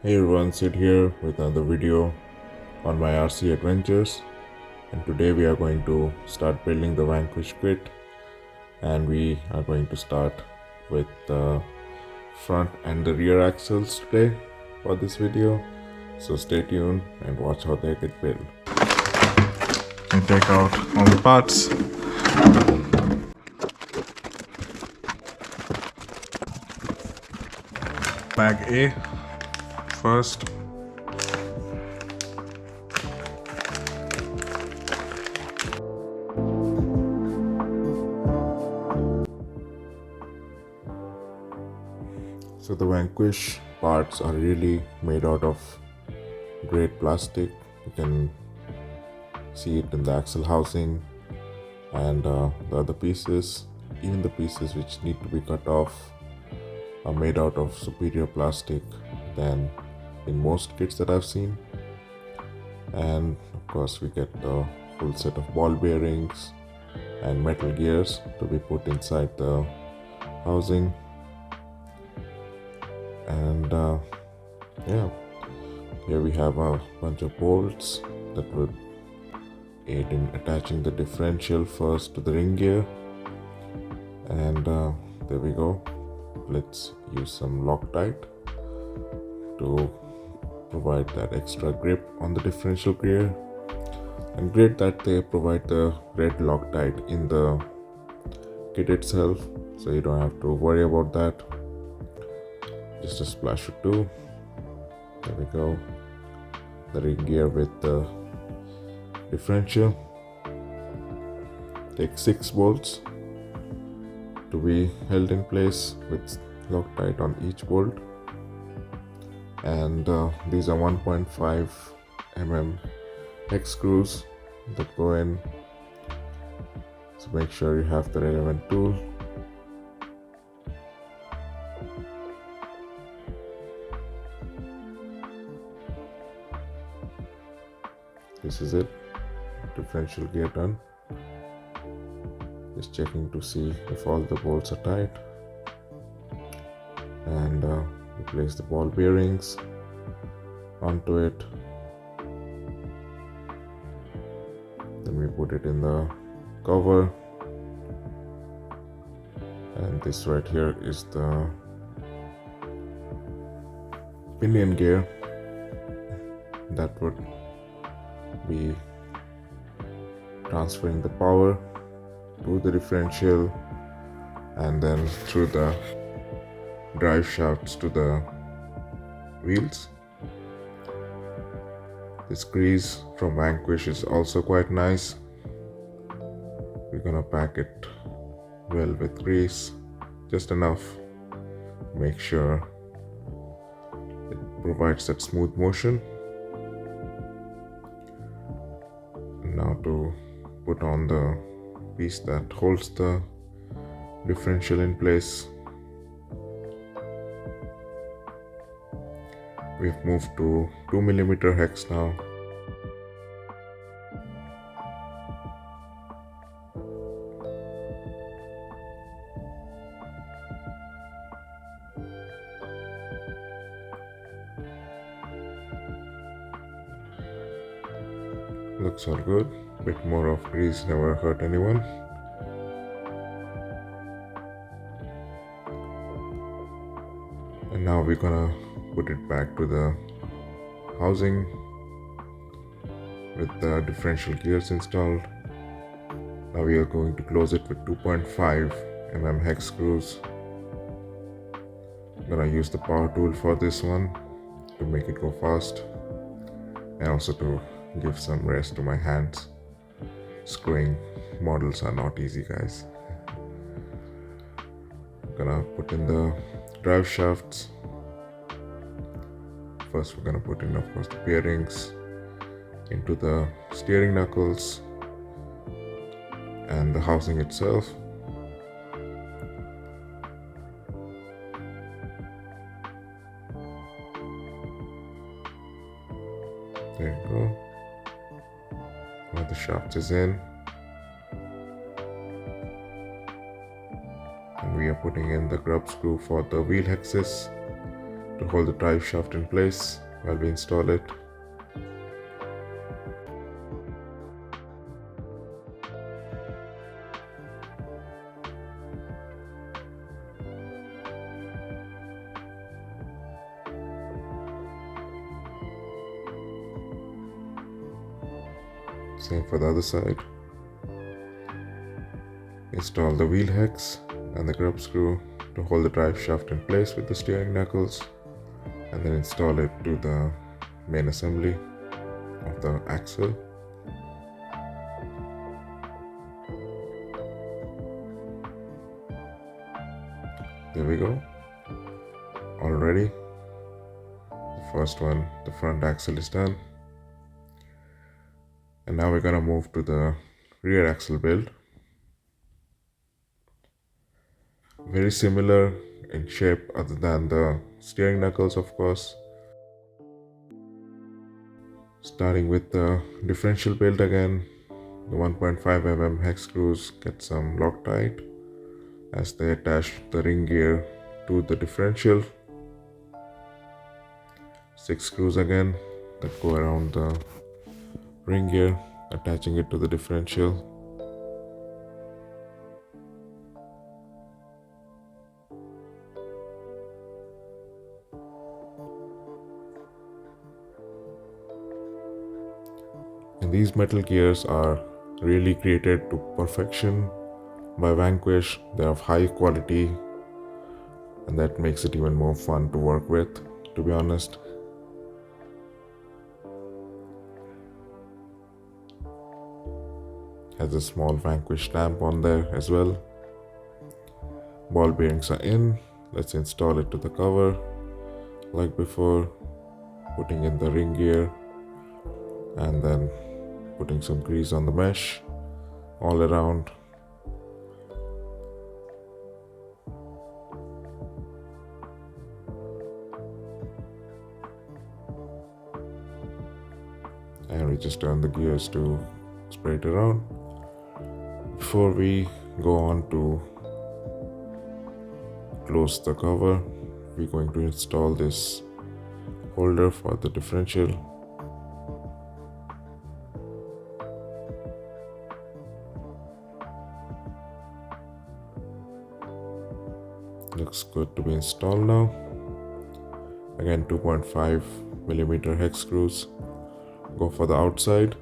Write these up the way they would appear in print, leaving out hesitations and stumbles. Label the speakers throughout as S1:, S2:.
S1: Hey everyone, Sid here with another video on my RC adventures, and today we are going to start building the Vanquish kit, and we are going to start with the front and the rear axles today for this video. So stay tuned and watch how they get built.
S2: And take out all the parts. Bag A first.
S1: So the Vanquish parts are really made out of great plastic. You can see it in the axle housing and the other pieces. Even the pieces which need to be cut off are made out of superior plastic than in most kits that I've seen. And of course we get the full set of ball bearings and metal gears to be put inside the housing. And yeah, here we have a bunch of bolts that would aid in attaching the differential first to the ring gear. And there we go. Let's use some Loctite to provide that extra grip on the differential gear. And great that they provide the red Loctite in the kit itself, so you don't have to worry about that. Just a splash or two. There we go. The ring gear with the differential. Take 6 bolts to be held in place with Loctite on each bolt, and these are 1.5 mm hex screws that go in, so make sure you have the relevant tool. This is it, differential gear done. Just checking to see if all the bolts are tight, and we place the ball bearings onto it. Then we put it in the cover, and this right here is the pinion gear that would be transferring the power to the differential and then through the drive shafts to the wheels. This grease from Vanquish is also quite nice. We're gonna pack it well with grease, just enough to make sure it provides that smooth motion. Now to put on the piece that holds the differential in place. We've moved to 2mm hex now. Looks all good. Bit more of grease never hurt anyone. And now we're gonna put it back to the housing with the differential gears installed. Now we are going to close it with 2.5 mm hex screws. I'm gonna use the power tool for this one to make it go fast, and also to give some rest to my hands. Screwing models are not easy, guys. I'm gonna put in the drive shafts. First we're gonna put in, of course, the bearings into the steering knuckles and the housing itself. There you go. Now the shaft is in, and we are putting in the grub screw for the wheel hexes to hold the drive shaft in place while we install it. Same for the other side. Install the wheel hex and the grub screw to hold the drive shaft in place with the steering knuckles, and then install it to the main assembly of the axle. There we go. Already the first one, the front axle, is done. And now we're gonna move to the rear axle build. Very similar in shape other than the steering knuckles, of course. Starting with the differential build again, the 1.5 mm hex screws get some Loctite as they attach the ring gear to the differential. 6 screws again that go around the ring gear, attaching it to the differential. And these metal gears are really created to perfection by Vanquish. They're of high quality, and that makes it even more fun to work with, to be honest. Has a small Vanquish stamp on there as well. Ball bearings are in. Let's install it to the cover like before, putting in the ring gear and then putting some grease on the mesh all around. And we just turn the gears to spray it around. Before we go on to close the cover, we're going to install this holder for the differential. Looks good to be installed now. Again, 2.5 millimeter hex screws. Go for the outside,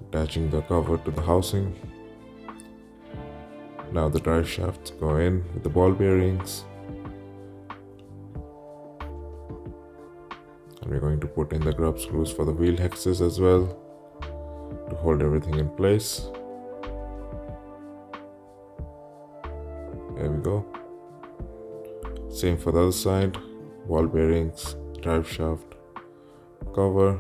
S1: attaching the cover to the housing. Now the drive shafts go in with the ball bearings, and we're going to put in the grub screws for the wheel hexes as well to hold everything in place. There we go. Same for the other side, ball bearings, drive shaft, cover.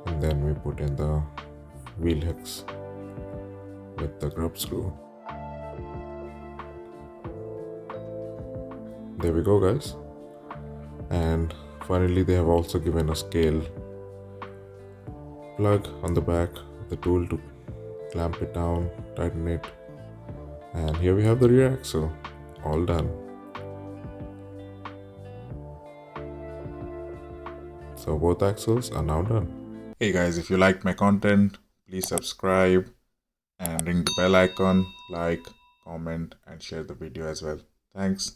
S1: And then we put in the wheel hex with the grub screw. There we go, guys. And finally, they have also given a scale plug on the back, the tool to clamp it down, tighten it. And here we have the rear axle, all done. So both axles are now done.
S2: Hey guys, if you liked my content, please subscribe and ring the bell icon, like, comment and share the video as well. Thanks.